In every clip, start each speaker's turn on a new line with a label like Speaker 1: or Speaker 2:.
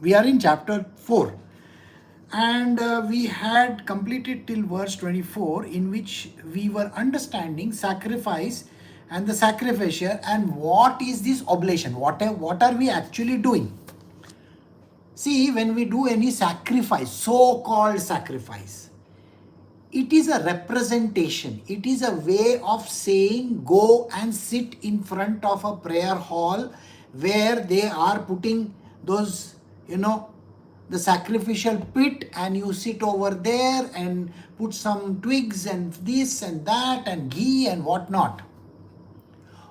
Speaker 1: We are in chapter 4. And we had completed till verse 24, in which we were understanding sacrifice and the sacrificial and what is this oblation, what are we actually doing. See, when we do any sacrifice, so-called sacrifice, it is a representation. It is a way of saying go and sit in front of a prayer hall where they are putting those, the sacrificial pit, and you sit over there and put some twigs and this and that and ghee and whatnot.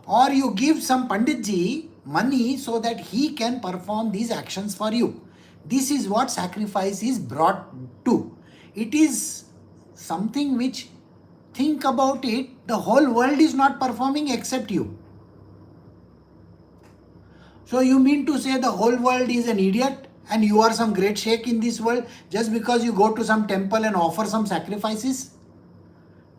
Speaker 1: Or you give some Panditji money so that he can perform these actions for you. This is what sacrifice is brought to. It is something which, think about it, the whole world is not performing except you. So you mean to say the whole world is an idiot and you are some great sheikh in this world just because you go to some temple and offer some sacrifices?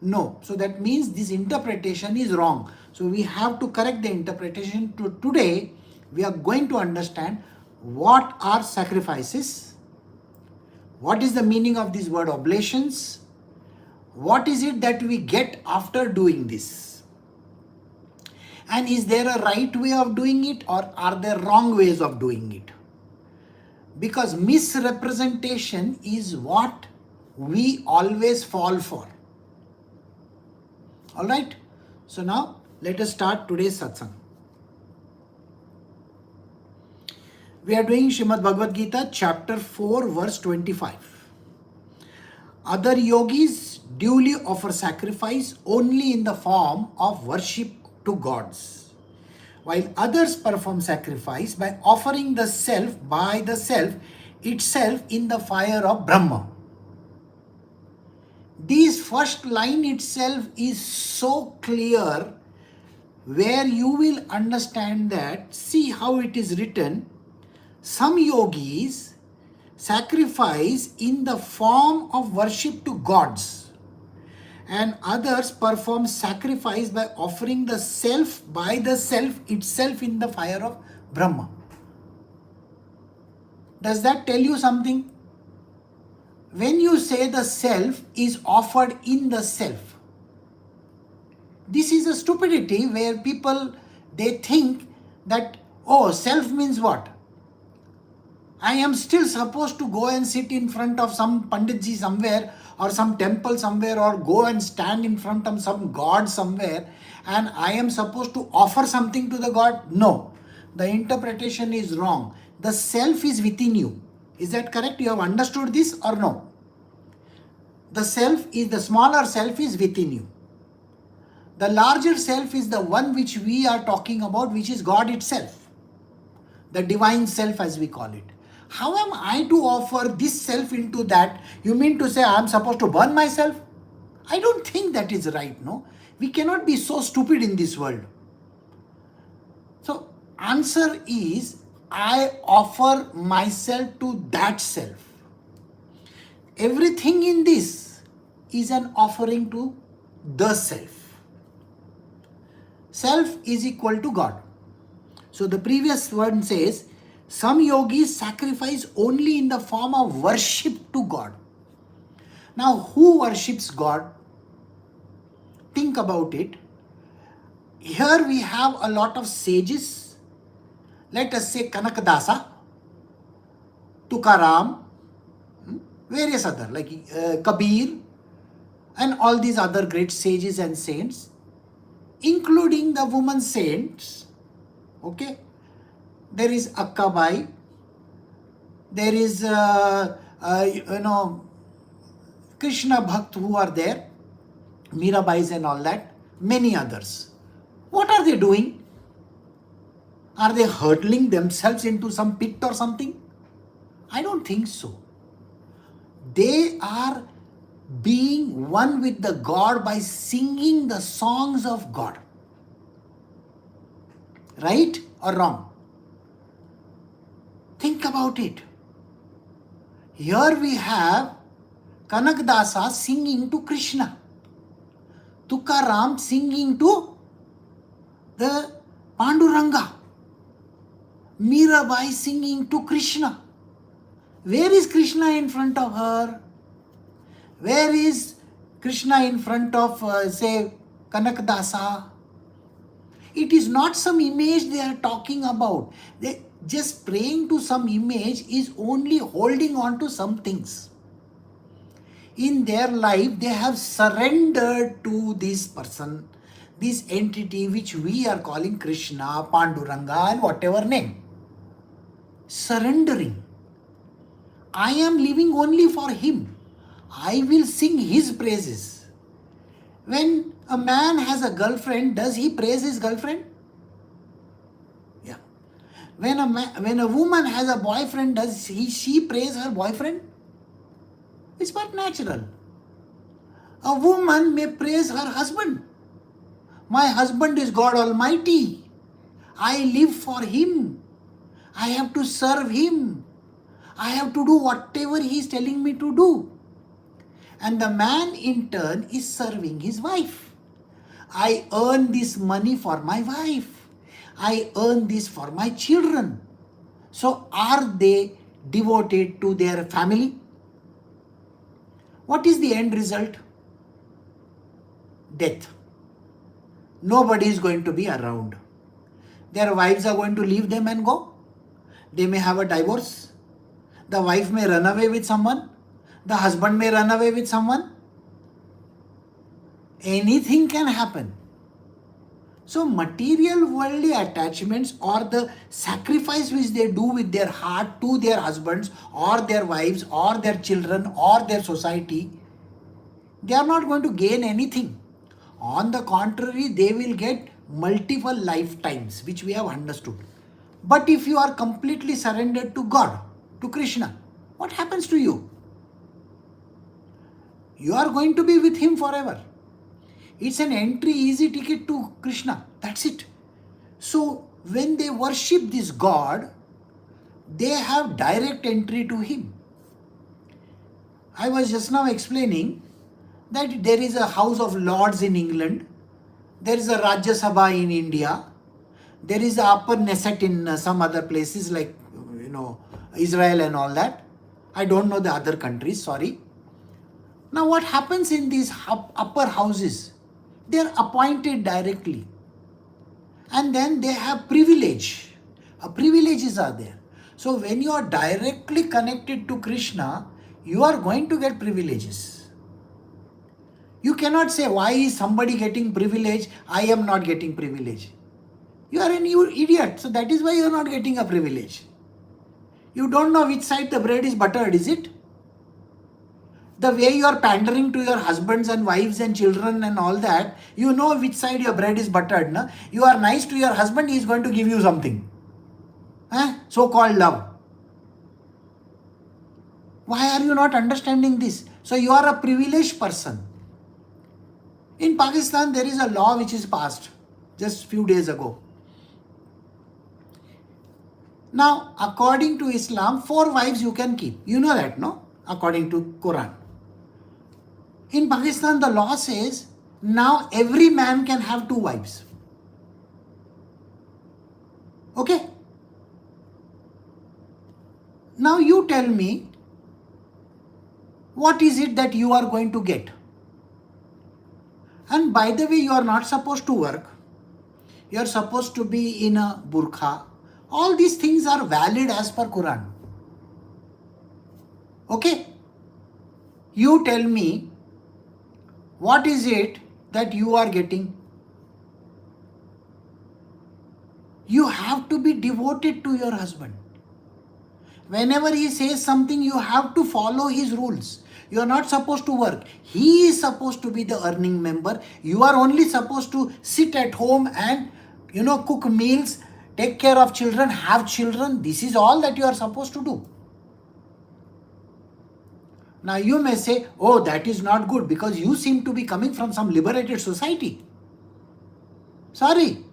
Speaker 1: No. So that means this interpretation is wrong. So we have to correct the interpretation. Today we are going to understand what are sacrifices, what is the meaning of this word oblations, what is it that we get after doing this, and is there a right way of doing it or are there wrong ways of doing it? Because misrepresentation is what we always fall for. Alright, so now let us start today's satsang. We are doing Srimad Bhagavad Gita chapter 4 verse 25. Other yogis duly offer sacrifice only in the form of worship to gods, while others perform sacrifice by offering the self by the self itself in the fire of Brahma. This first line itself is so clear, where you will understand that, see how it is written, some yogis sacrifice in the form of worship to gods, and others perform sacrifice by offering the self by the self itself in the fire of Brahma. Does that tell you something? When you say the self is offered in the self, this is a stupidity where people, they think that, oh, self means what? I am still supposed to go and sit in front of some Panditji somewhere or some temple somewhere, or go and stand in front of some god somewhere, and I am supposed to offer something to the god? No, the interpretation is wrong. The self is within you. Is that correct? You have understood this or no? The self is, the smaller self is within you. The larger self is the one which we are talking about, which is God itself. The divine self as we call it. How am I to offer this self into that? You mean to say I am supposed to burn myself? I don't think that is right, no? We cannot be so stupid in this world. So answer is, I offer myself to that self. Everything in this is an offering to the self. Self is equal to God. So the previous one says, some yogis sacrifice only in the form of worship to God. Now, who worships God? Think about it. Here we have a lot of sages. Let us say Kanakadasa, Tukaram, various other like Kabir, and all these other great sages and saints, including the women saints. Okay, there is Akkabai, there is Krishna Bhakt who are there, Mirabais and all that, many others. What are they doing? Are they hurtling themselves into some pit or something? I don't think so. They are being one with the God by singing the songs of God. Right or wrong? Think about it. Here we have Kanakdasa singing to Krishna, Tukaram singing to the Panduranga, Mirabai singing to Krishna. Where is Krishna in front of her? Where is Krishna in front of, say, Kanakdasa? It is not some image they are talking about. They just praying to some image is only holding on to some things. In their life, they have surrendered to this person, this entity which we are calling Krishna, Panduranga, and whatever name. Surrendering. I am living only for him. I will sing his praises. When a man has a girlfriend, does he praise his girlfriend? Yeah. When a woman has a boyfriend, does she praise her boyfriend? It's but natural. A woman may praise her husband. My husband is God Almighty. I live for him. I have to serve him. I have to do whatever he is telling me to do. And the man in turn is serving his wife. I earn this money for my wife. I earn this for my children. So are they devoted to their family? What is the end result? Death. Nobody is going to be around. Their wives are going to leave them and go. They may have a divorce. The wife may run away with someone. The husband may run away with someone. Anything can happen. So material worldly attachments or the sacrifice which they do with their heart to their husbands or their wives or their children or their society, they are not going to gain anything. On the contrary, they will get multiple lifetimes, which we have understood. But if you are completely surrendered to God, to Krishna, what happens to you? You are going to be with him forever. It's an entry easy ticket to Krishna. That's it. So when they worship this God, they have direct entry to him. I was just now explaining that there is a House of Lords in England. There is a Rajya Sabha in India. There is a upper Knesset in some other places like, Israel and all that. I don't know the other countries, sorry. Now what happens in these upper houses? They are appointed directly. And then they have privilege. Privileges are there. So when you are directly connected to Krishna, you are going to get privileges. You cannot say, why is somebody getting privilege? I am not getting privilege. You are an idiot. So that is why you are not getting a privilege. You don't know which side the bread is buttered, is it? The way you are pandering to your husbands and wives and children and all that, you know which side your bread is buttered. Na? You are nice to your husband, he is going to give you something. So-called love. Why are you not understanding this? So you are a privileged person. In Pakistan, there is a law which is passed just few days ago. Now, according to Islam, 4 wives you can keep. You know that, no? According to Quran. In Pakistan, the law says now every man can have 2 wives. Okay? Now you tell me, what is it that you are going to get? And by the way, you are not supposed to work. You are supposed to be in a burqa. All these things are valid as per Quran. Okay? You tell me, what is it that you are getting? You have to be devoted to your husband. Whenever he says something, you have to follow his rules. You are not supposed to work. He is supposed to be the earning member. You are only supposed to sit at home and, cook meals, take care of children, have children. This is all that you are supposed to do. Now you may say, oh, that is not good because you seem to be coming from some liberated society. Sorry.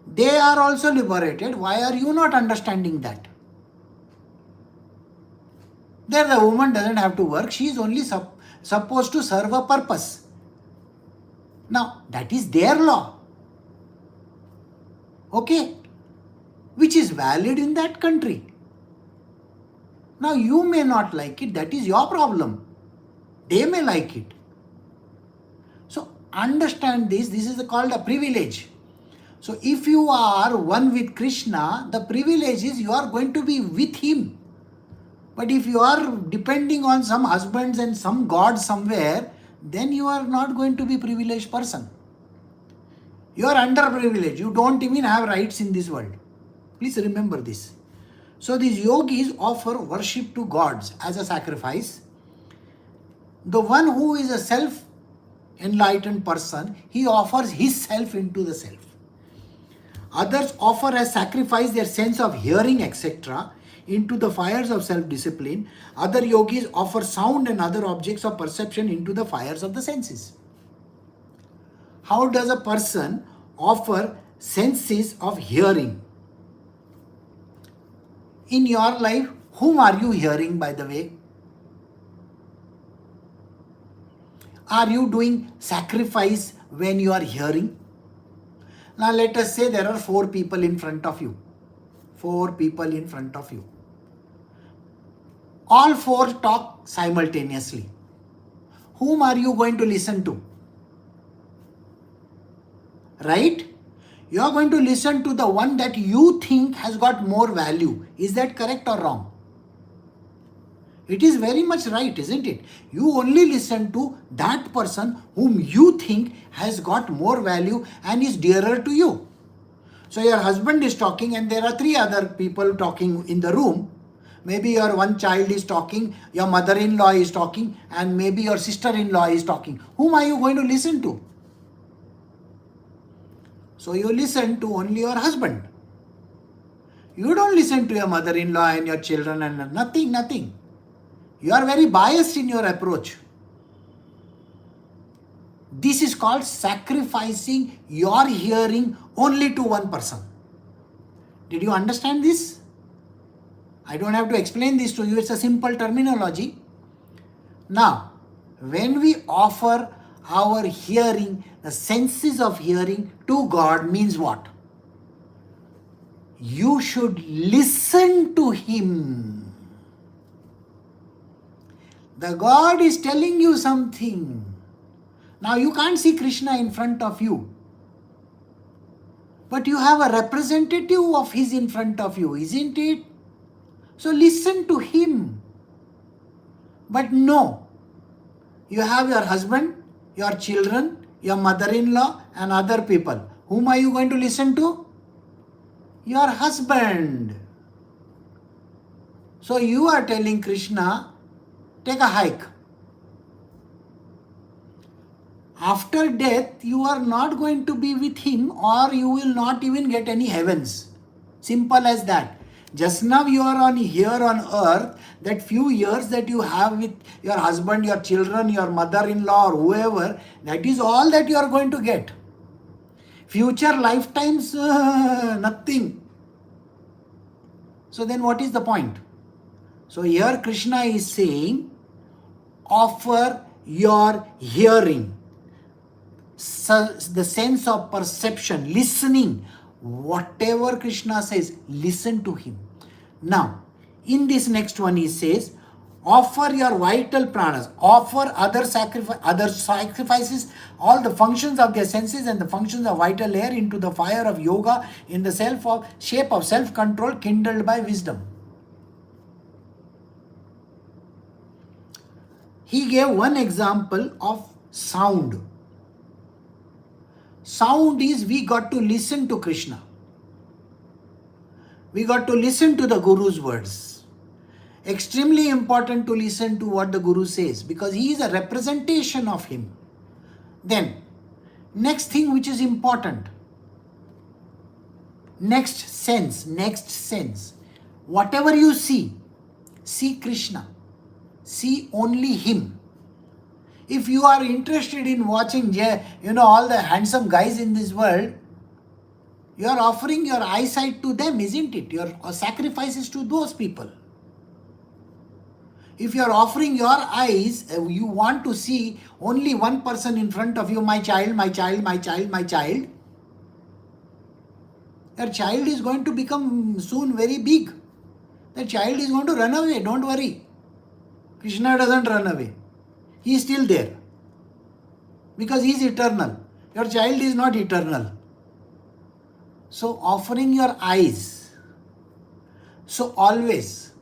Speaker 1: They are also liberated. Why are you not understanding that? There the woman doesn't have to work. She is only supposed to serve a purpose. Now, that is their law. Okay? Which is valid in that country. Now you may not like it, that is your problem. They may like it. So understand this is called a privilege. So if you are one with Krishna, the privilege is you are going to be with him. But if you are depending on some husbands and some god somewhere, then you are not going to be a privileged person. You are underprivileged. You don't even have rights in this world. Please remember this. So these yogis offer worship to gods as a sacrifice. The one who is a self-enlightened person, he offers his self into the self. Others offer as sacrifice their sense of hearing, etc., into the fires of self-discipline. Other yogis offer sound and other objects of perception into the fires of the senses. How does a person offer senses of hearing? In your life, whom are you hearing, by the way? Are you doing sacrifice when you are hearing? Now let us say there are 4 people in front of you. 4 people in front of you. All 4 talk simultaneously. Whom are you going to listen to? Right? You are going to listen to the one that you think has got more value. Is that correct or wrong? It is very much right, isn't it? You only listen to that person whom you think has got more value and is dearer to you. So your husband is talking and there are 3 other people talking in the room. Maybe your one child is talking, your mother-in-law is talking, and maybe your sister-in-law is talking. Whom are you going to listen to? So you listen to only your husband. You don't listen to your mother-in-law and your children and nothing. You are very biased in your approach. This is called sacrificing your hearing only to one person. Did you understand this? I don't have to explain this to you. It's a simple terminology. Now, when we offer our hearing, the senses of hearing to God means what? You should listen to him. The God is telling you something. Now you can't see Krishna in front of you. But you have a representative of his in front of you, isn't it? So listen to him. But no, you have your husband, your children, your mother-in-law and other people. Whom are you going to listen to? Your husband. So you are telling Krishna, take a hike. After death, you are not going to be with him or you will not even get any heavens. Simple as that. Just now you are here on earth, that few years that you have with your husband, your children, your mother-in-law or whoever, that is all that you are going to get. Future lifetimes, nothing. So then what is the point? So here Krishna is saying, offer your hearing, the sense of perception, listening. Whatever Krishna says, listen to him. Now, in this next one he says, offer your vital pranas, offer other sacrifices, all the functions of their senses and the functions of vital air into the fire of yoga in the shape of self-control kindled by wisdom. He gave one example of sound. Sound is we got to listen to Krishna. We got to listen to the Guru's words. Extremely important to listen to what the Guru says because he is a representation of him. Then, next thing which is important. Next sense. Whatever you see Krishna. See only him. If you are interested in watching, all the handsome guys in this world, you are offering your eyesight to them, isn't it? Your sacrifices to those people. If you are offering your eyes, you want to see only one person in front of you, my child. Your child is going to become soon very big. The child is going to run away, don't worry. Krishna doesn't run away. He is still there. Because he is eternal. Your child is not eternal. So offering your eyes. So always.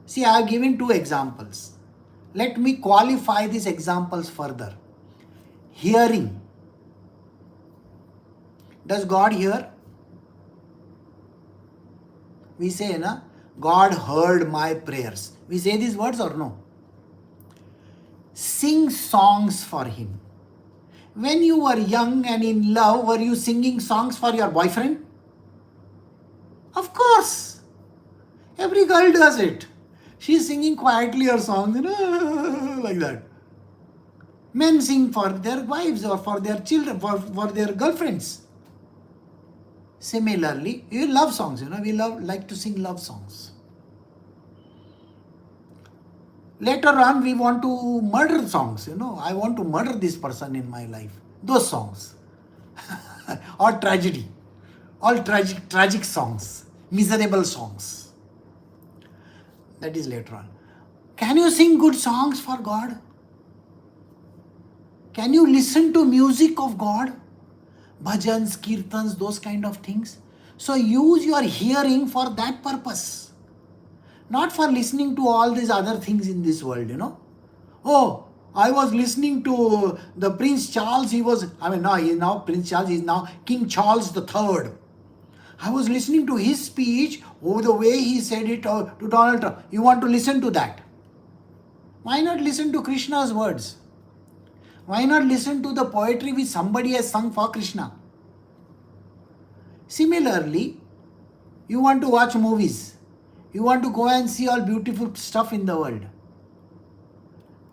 Speaker 1: See, I have given 2 examples. Let me qualify these examples further. Hearing. Does God hear? We say, na, God heard my prayers. We say these words or no? Sing songs for Him. When you were young and in love, were you singing songs for your boyfriend? Of course. Every girl does it. She is singing quietly her songs, like that. Men sing for their wives or for their children, for their girlfriends. Similarly, we love songs, we like to sing love songs. Later on, we want to murder songs, I want to murder this person in my life. Those songs. Or tragedy. All tragic songs. Miserable songs. That is later on. Can you sing good songs for God? Can you listen to music of God? Bhajans, kirtans, those kind of things. So use your hearing for that purpose. Not for listening to all these other things in this world, Oh, I was listening to the Prince Charles. He is now Prince Charles. He is now King Charles III. I was listening to his speech. Oh, the way he said it to Donald Trump. You want to listen to that? Why not listen to Krishna's words? Why not listen to the poetry which somebody has sung for Krishna? Similarly, you want to watch movies. You want to go and see all beautiful stuff in the world.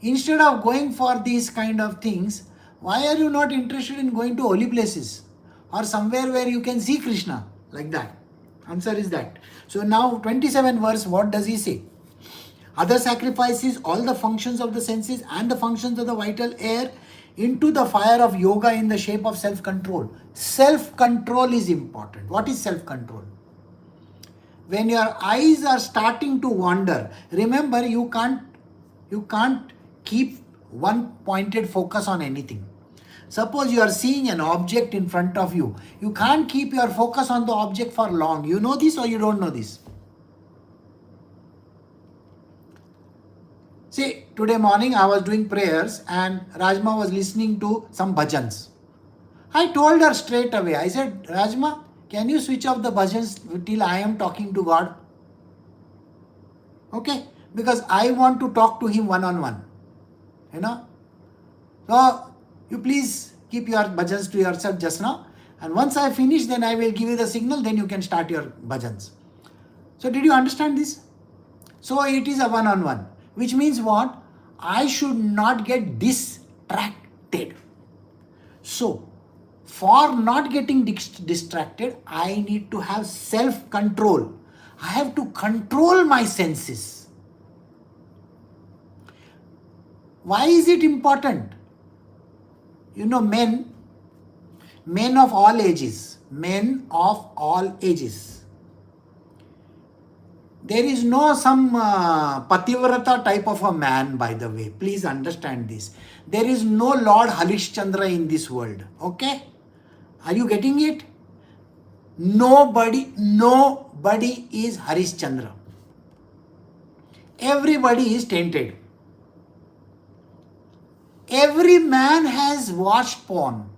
Speaker 1: Instead of going for these kind of things, why are you not interested in going to holy places? Or somewhere where you can see Krishna? Like that. Answer is that. So now 27 verse, what does he say? Other sacrifices all the functions of the senses and the functions of the vital air into the fire of yoga in the shape of self-control. Self-control is important. What is self-control? When your eyes are starting to wander, remember you can't keep one pointed focus on anything. Suppose you are seeing an object in front of you. You can't keep your focus on the object for long. You know this or you don't know this? See, today morning I was doing prayers and Rajma was listening to some bhajans. I told her straight away. I said, Rajma, can you switch off the bhajans till I am talking to God? Okay? Because I want to talk to Him one-on-one. So, you please keep your bhajans to yourself just now. And once I finish, then I will give you the signal, then you can start your bhajans. So, did you understand this? So, it is a one-on-one. Which means what? I should not get distracted. So, for not getting distracted, I need to have self-control. I have to control my senses. Why is it important? Men of all ages, there is no some Pativrata type of a man, by the way. Please understand this. There is no Lord Harishchandra in this world. Okay? Are you getting it? Nobody is Harishchandra. Everybody is tainted. Every man has watched porn.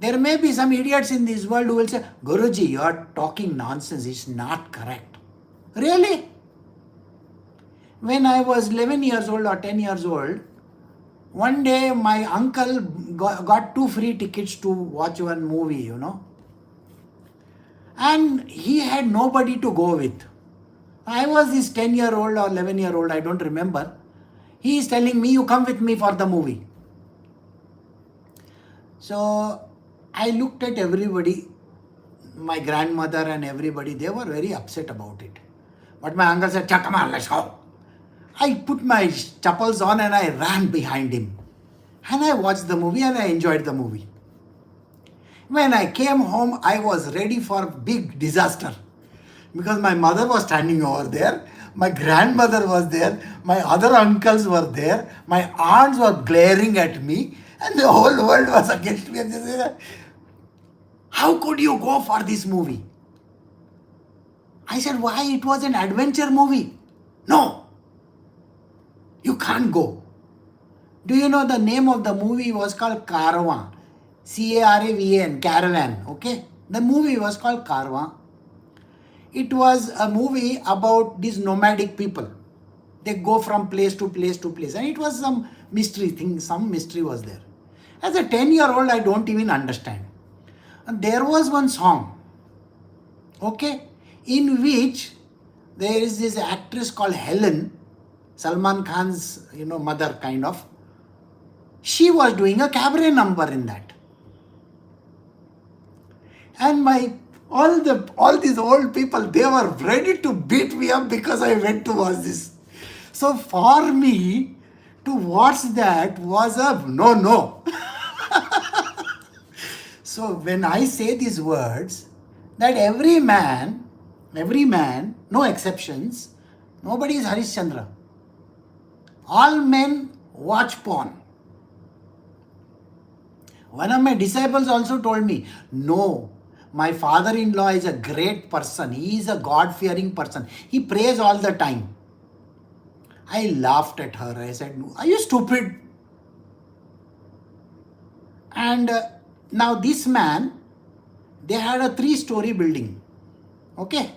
Speaker 1: There may be some idiots in this world who will say, Guruji, you are talking nonsense. It's not correct. Really? When I was 11 years old or 10 years old, one day my uncle got 2 free tickets to watch one movie, And he had nobody to go with. I was this 10-year-old or 11-year-old, I don't remember. He is telling me, you come with me for the movie. So, I looked at everybody, my grandmother and everybody, they were very upset about it. But my uncle said, come on, let's go. I put my chappals on and I ran behind him. And I watched the movie and I enjoyed the movie. When I came home, I was ready for big disaster. because my mother was standing over there, my grandmother was there, my other uncles were there, my aunts were glaring at me, and the whole world was against me. And they said, how could you go for this movie? I said, why? It was an adventure movie. No, you can't go. Do you know the name of the movie was called Caravan? Caravan, Caravan, okay? The movie was called Caravan. It was a movie about these nomadic people. They go from place to place to place. And it was some mystery thing, some mystery was there. As a 10-year-old, I don't even understand. And there was one song, okay, in which there is this actress called Helen, Salman Khan's, mother kind of. She was doing a cabaret number in that. And all these old people, they were ready to beat me up because I went to watch this. So for me to watch that was a no. So when I say these words, that every man, no exceptions, nobody is Harishchandra. All men watch porn. One of my disciples also told me, no, my father-in-law is a great person. He is a God-fearing person. He prays all the time. I laughed at her. I said, are you stupid? And now this man, they had a 3-story building. Okay.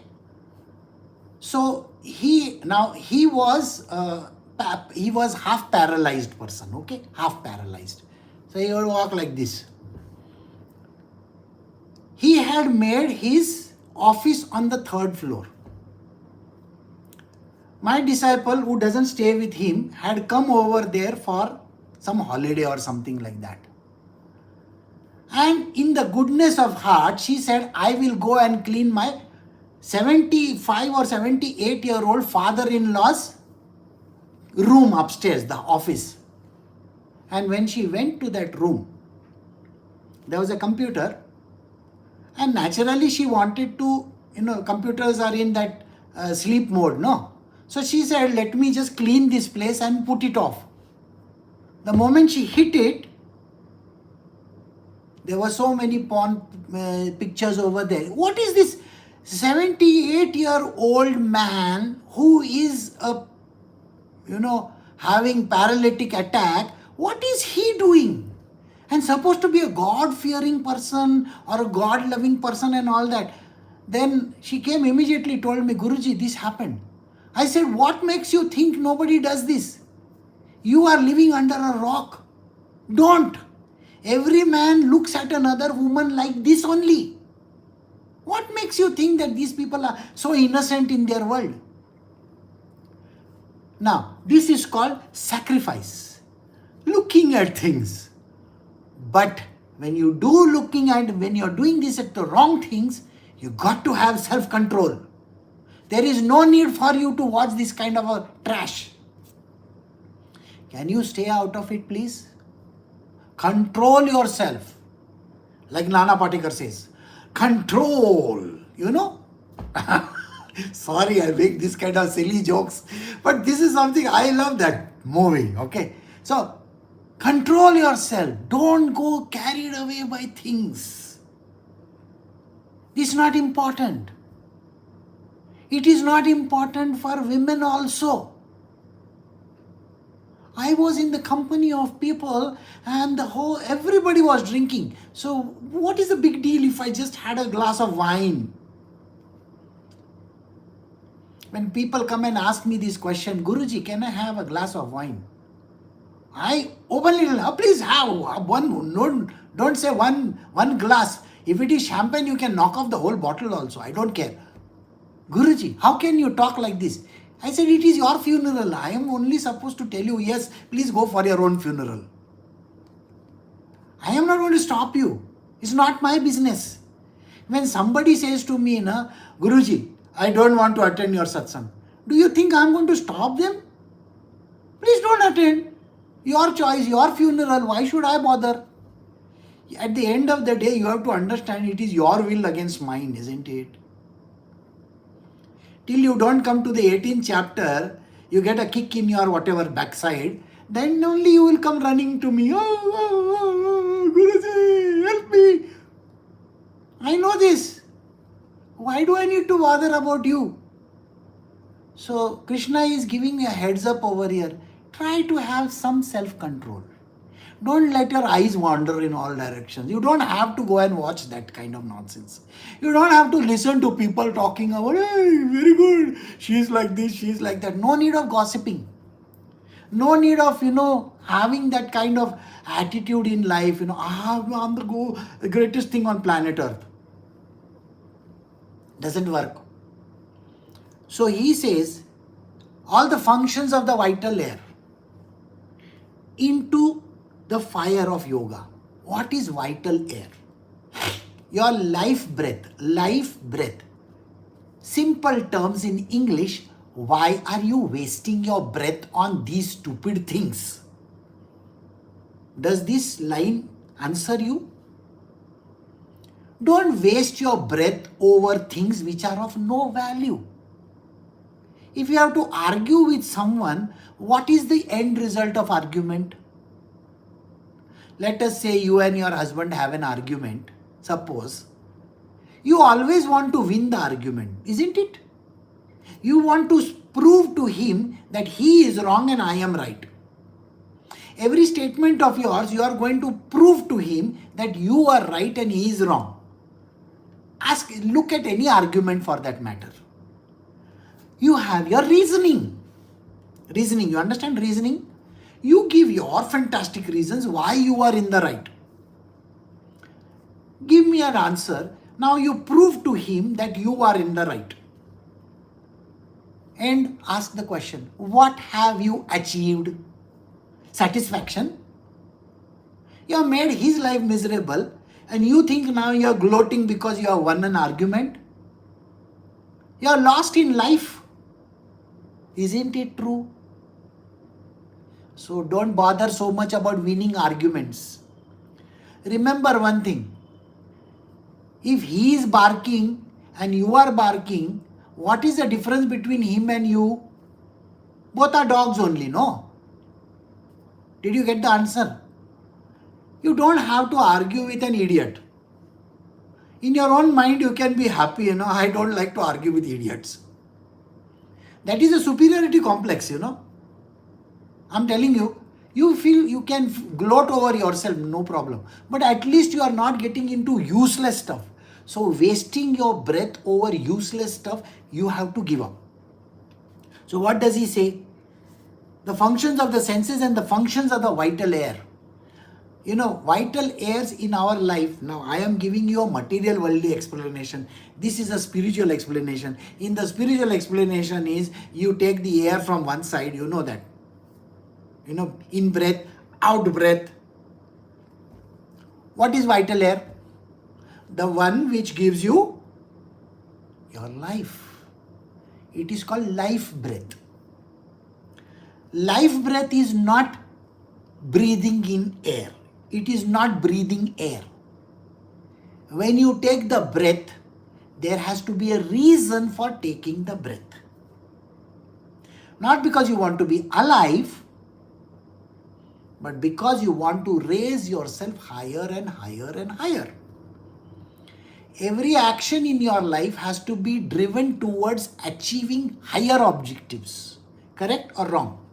Speaker 1: So he was half paralyzed person. Okay. Half paralyzed. So he would walk like this. He had made his office on the 3rd floor. My disciple, who doesn't stay with him, had come over there for some holiday or something like that. And in the goodness of heart, she said, I will go and clean my 75 or 78-year-old father-in-law's room upstairs, the office. And when she went to that room, there was a computer. And naturally she wanted to, computers are in that sleep mode, no? So she said, let me just clean this place and put it off. The moment she hit it, there were so many porn pictures over there. What is this 78-year-old man who is having paralytic attack? What is he doing? And supposed to be a God-fearing person or a God-loving person and all that. Then she came immediately, told me, Guruji, this happened. I said, what makes you think nobody does this? You are living under a rock. Don't. Every man looks at another woman like this only. What makes you think that these people are so innocent in their world? Now, this is called sacrifice. Looking at things. But when you when you're doing this at the wrong things, you got to have self-control. There is no need for you to watch this kind of a trash. Can you stay out of it, please? Control yourself. Like Nana Patekar says, control, Sorry, I make this kind of silly jokes, but this is something, I love that movie, okay? So, control yourself. Don't go carried away by things. This is not important. It is not important for women also. I was in the company of people and everybody was drinking. So what is the big deal if I just had a glass of wine? When people come and ask me this question, Guruji, can I have a glass of wine? I openly tell, please have one. No, don't say one glass. If it is champagne, you can knock off the whole bottle also. I don't care. Guruji, how can you talk like this? I said, it is your funeral. I am only supposed to tell you, yes, please go for your own funeral. I am not going to stop you. It's not my business. When somebody says to me, Guruji, I don't want to attend your satsang. Do you think I am going to stop them? Please don't attend. Your choice, your funeral. Why should I bother? At the end of the day, you have to understand it is your will against mine, isn't it? till you don't come to the 18th chapter, you get a kick in your whatever backside, then only you will come running to me. Guruji, help me. I know this. Why do I need to bother about you? So Krishna is giving me a heads up over here. Try to have some self-control. Don't let your eyes wander in all directions. You don't have to go and watch that kind of nonsense. You don't have to listen to people talking about, hey, very good, she's like this, she's like that. No need of gossiping. No need of, having that kind of attitude in life, I'm the greatest thing on planet Earth. Doesn't work. So he says, all the functions of the vital air into the fire of yoga. What is vital air? Your life breath. Life breath. Simple terms in English. Why are you wasting your breath on these stupid things? Does this line answer you? Don't waste your breath over things which are of no value. If you have to argue with someone, what is the end result of argument? Let us say you and your husband have an argument. Suppose you always want to win the argument, isn't it? You want to prove to him that he is wrong and I am right. Every statement of yours, you are going to prove to him that you are right and he is wrong. Look at any argument for that matter. You have your reasoning. Reasoning, you understand reasoning? You give your fantastic reasons why you are in the right. Give me an answer. Now you prove to him that you are in the right. And ask the question, what have you achieved? Satisfaction? You have made his life miserable and you think now you are gloating because you have won an argument? You are lost in life. Isn't it true? So don't bother so much about winning arguments. Remember one thing. If he is barking and you are barking, what is the difference between him and you? Both are dogs only, no? Did you get the answer? You don't have to argue with an idiot. In your own mind, you can be happy, I don't like to argue with idiots. That is a superiority complex, I'm telling you, you feel you can gloat over yourself, no problem. But at least you are not getting into useless stuff. So wasting your breath over useless stuff, you have to give up. So what does he say? The functions of the senses and the functions of the vital air. Vital airs in our life. Now I am giving you a material worldly explanation. This is a spiritual explanation. In the spiritual explanation is, you take the air from one side, you know that. In breath, out breath. What is vital air? The one which gives you your life. It is called life breath. Life breath is not breathing in air. It is not breathing air. When you take the breath, there has to be a reason for taking the breath. Not because you want to be alive, but because you want to raise yourself higher and higher and higher. Every action in your life has to be driven towards achieving higher objectives. Correct or wrong?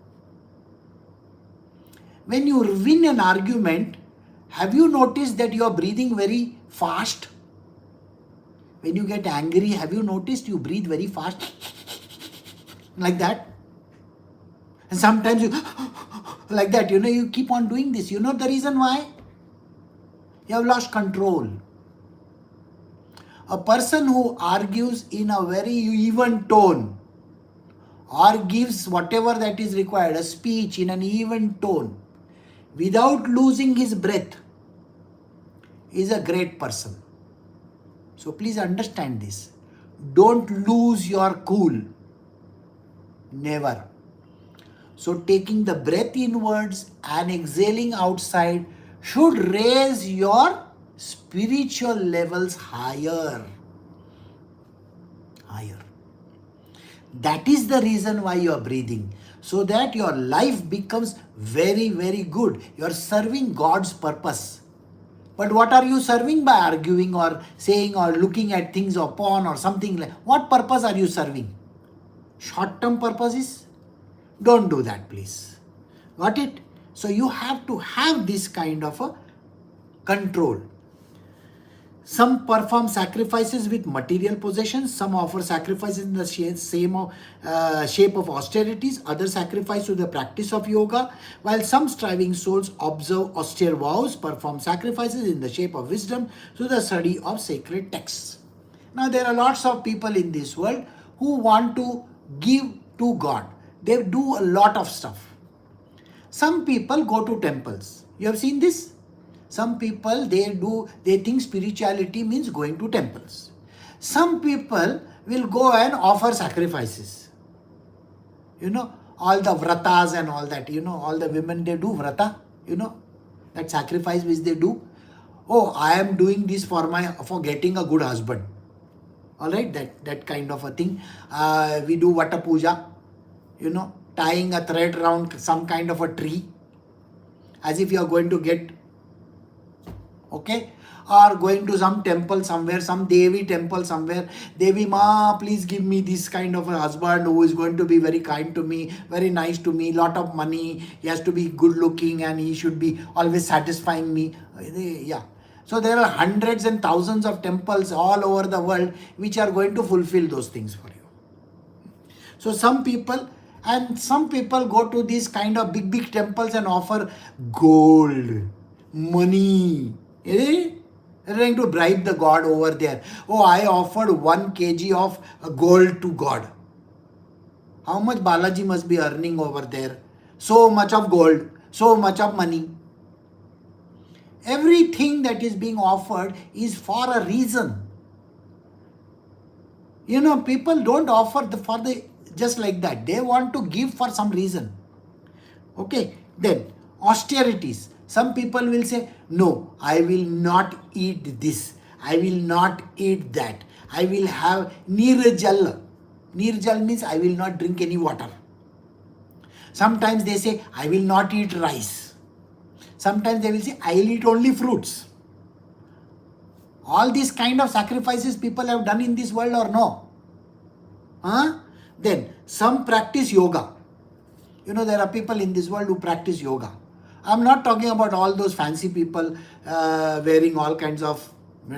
Speaker 1: When you win an argument, have you noticed that you are breathing very fast? When you get angry, have you noticed you breathe very fast? Like that? And sometimes you like that, you keep on doing this. You know the reason why? You have lost control. A person who argues in a very even tone or gives whatever that is required, a speech in an even tone, without losing his breath, is a great person. So please understand this. Don't lose your cool. Never. So taking the breath inwards and exhaling outside should raise your spiritual levels higher. Higher. That is the reason why you are breathing. So that your life becomes very, very good. You are serving God's purpose. But what are you serving by arguing or saying or looking at things or porn or something like? What purpose are you serving? Short-term purposes? Don't do that, please. Got it? So you have to have this kind of a control. Some perform sacrifices with material possessions. Some offer sacrifices in the shape of austerities. Others sacrifice to the practice of yoga. While some striving souls observe austere vows, perform sacrifices in the shape of wisdom to the study of sacred texts. Now there are lots of people in this world who want to give to God. They do a lot of stuff. Some people go to temples. You have seen this? Some people, they think spirituality means going to temples. Some people will go and offer sacrifices. All the vratas and all that, all the women, they do vrata, that sacrifice which they do. Oh, I am doing this for getting a good husband. All right, that kind of a thing. We do vata puja, tying a thread around some kind of a tree, as if you are going to get, okay, or going to some temple somewhere, some Devi temple somewhere. Devi Ma, please give me this kind of a husband who is going to be very kind to me, very nice to me, lot of money, he has to be good looking and he should be always satisfying me. Yeah. So there are hundreds and thousands of temples all over the world which are going to fulfill those things for you. So some people go to these kind of big temples and offer gold, money. They're trying to bribe the God over there. Oh, I offered 1 kg of gold to God. How much Balaji must be earning over there? So much of gold, so much of money. Everything that is being offered is for a reason. People don't offer just like that. They want to give for some reason. Okay, then austerities. Some people will say, no, I will not eat this. I will not eat that. I will have nirjal. Nirjal means I will not drink any water. Sometimes they say, I will not eat rice. Sometimes they will say, I will eat only fruits. All these kind of sacrifices people have done in this world or no? Then some practice yoga. There are people in this world who practice yoga. I'm not talking about all those fancy people wearing all kinds of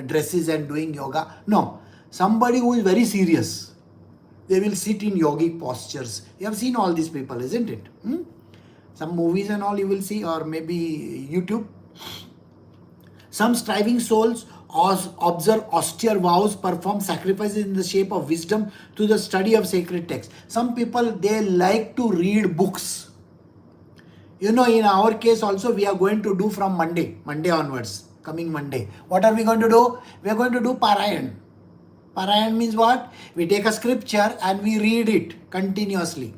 Speaker 1: dresses and doing yoga. No, somebody who is very serious. They will sit in yogic postures. You have seen all these people, isn't it? Some movies and all you will see, or maybe YouTube. Some striving souls observe austere vows, perform sacrifices in the shape of wisdom to the study of sacred texts. Some people, they like to read books. In our case also, we are going to do from Monday onwards, coming Monday. What are we going to do? We are going to do Parayan. Parayan means what? We take a scripture and we read it continuously.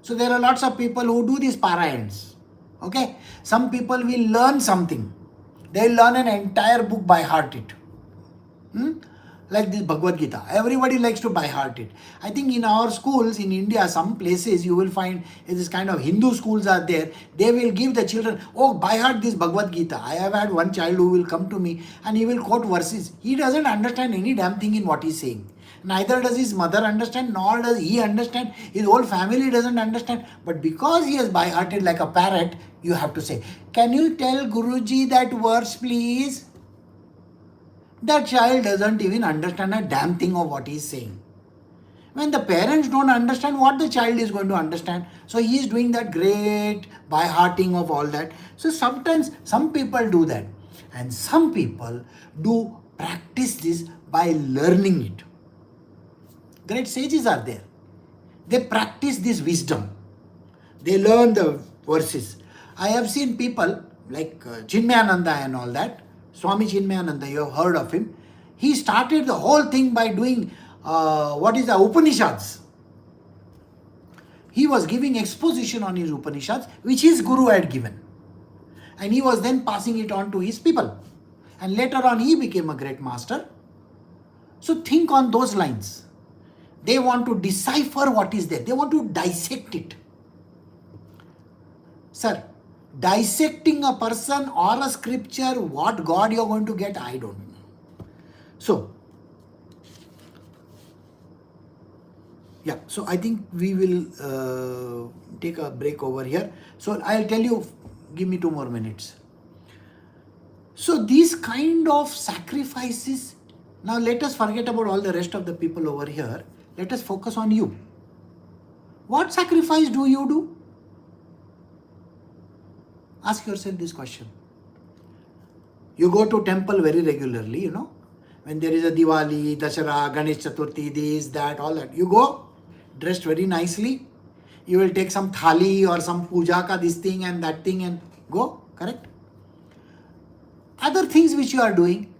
Speaker 1: So there are lots of people who do these Parayans. Okay? Some people will learn something. They learn an entire book by heart it. Like this Bhagavad Gita. Everybody likes to by heart it. I think in our schools in India, some places you will find this kind of Hindu schools are there. They will give the children, oh, by heart this Bhagavad Gita. I have had one child who will come to me and he will quote verses. He doesn't understand any damn thing in what he's saying. Neither does his mother understand, nor does he understand. His whole family doesn't understand. But because he has by hearted like a parrot, you have to say, can you tell Guruji that verse please? That child doesn't even understand a damn thing of what he is saying. When the parents don't understand, what the child is going to understand? So he is doing that great by-hearting of all that. So sometimes some people do that. And some people do practice this by learning it. Great sages are there. They practice this wisdom. They learn the verses. I have seen people like Chinmayananda and all that. Swami Chinmayananda, you have heard of him. He started the whole thing by doing the Upanishads. He was giving exposition on his Upanishads, which his guru had given. And he was then passing it on to his people. And later on he became a great master. So think on those lines. They want to decipher what is there. They want to dissect it. Sir, dissecting a person or a scripture, what God you are going to get, I don't know. So, yeah, so I think we will take a break over here. So I'll tell you, give me 2 more minutes. So these kind of sacrifices, now let us forget about all the rest of the people over here. Let us focus on you. What sacrifice do you do? Ask yourself this question. You go to temple very regularly, you know. When there is a Diwali, Dashara, Ganesh Chaturthi, this, that, all that. You go, dressed very nicely. You will take some thali or some puja ka this thing and that thing and go, correct? Other things which you are doing,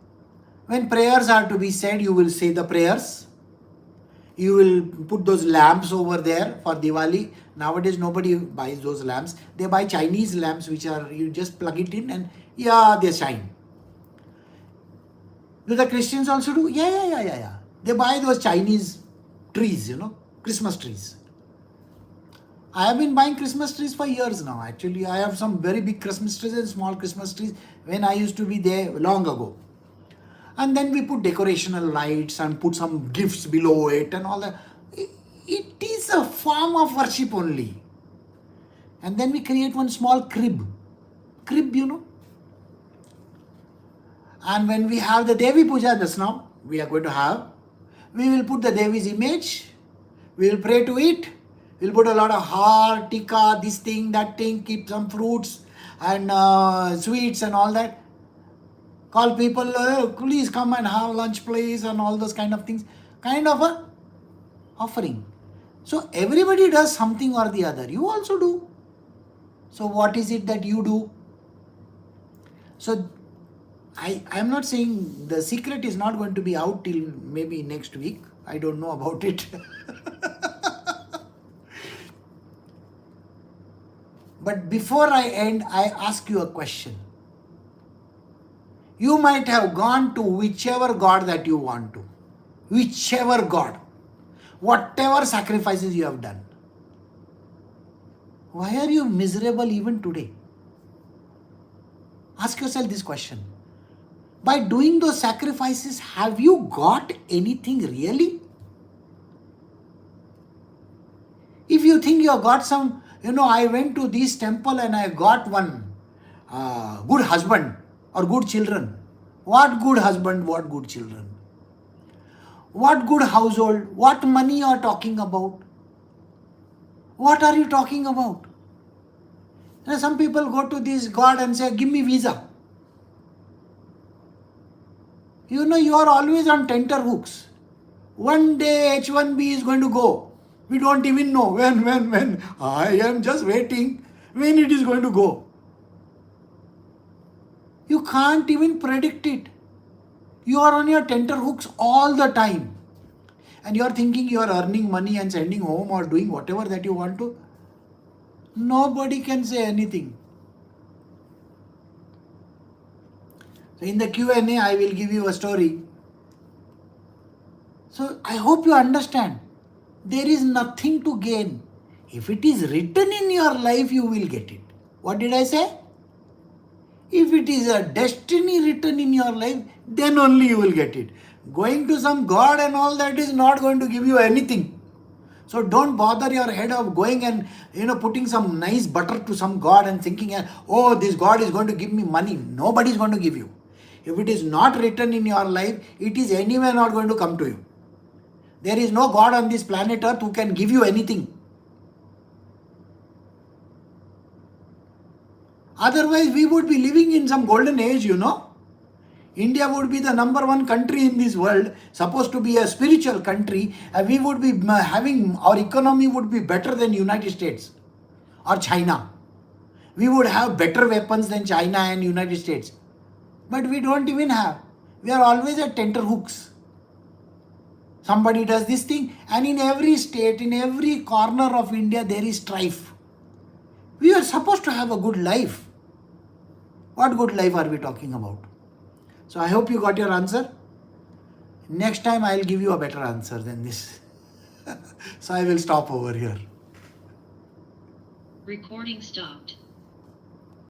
Speaker 1: when prayers are to be said, you will say the prayers. You will put those lamps over there for Diwali. Nowadays, nobody buys those lamps. They buy Chinese lamps, which are, you just plug it in and yeah, they shine. Do the Christians also do? Yeah. They buy those Chinese trees, you know, Christmas trees. I have been buying Christmas trees for years now. Actually, I have some very big Christmas trees and small Christmas trees when I used to be there long ago. And then we put decorational lights and put some gifts below it and all that. It is a form of worship only. And then we create one small crib. Crib, you know. And when we have the Devi Puja just now, we are going to have, we will put the Devi's image. We will pray to it. We will put a lot of heart, tikka, this thing, that thing, keep some fruits and sweets and all that. Call people, please come and have lunch please and all those kind of things. Kind of a offering. So everybody does something or the other. You also do. So what is it that you do? So I am not saying the secret is not going to be out till maybe next week. I don't know about it. But before I end, I ask you a question. You might have gone to whichever God that you want to. Whichever God. Whatever sacrifices you have done. Why are you miserable even today? Ask yourself this question. By doing those sacrifices, have you got anything really? If you think you have got some, I went to this temple and I got one good husband or good children. What good husband, what good children? What good household? What money you are talking about? What are you talking about? Some people go to this God and say, give me visa. You are always on tenterhooks. One day H1B is going to go. We don't even know when. I am just waiting when it is going to go. You can't even predict it. You are on your tenterhooks all the time. And you are thinking you are earning money and sending home or doing whatever that you want to. Nobody can say anything. So in the Q&A, I will give you a story. So I hope you understand. There is nothing to gain. If it is written in your life, you will get it. What did I say? If it is a destiny written in your life, then only you will get it. Going to some God and all that is not going to give you anything. So don't bother your head of going and putting some nice butter to some God and thinking, oh, this God is going to give me money. Nobody is going to give you. If it is not written in your life, it is anyway not going to come to you. There is no God on this planet Earth who can give you anything. Otherwise, we would be living in some golden age, India would be the number one country in this world, supposed to be a spiritual country, and we would be having, our economy would be better than United States or China. We would have better weapons than China and United States. But we don't even have. We are always at tenterhooks. Somebody does this thing, and in every state, in every corner of India, there is strife. We are supposed to have a good life. What good life are we talking about? So I hope you got your answer. Next time I will give you a better answer than this. So I will stop over here.
Speaker 2: Recording stopped.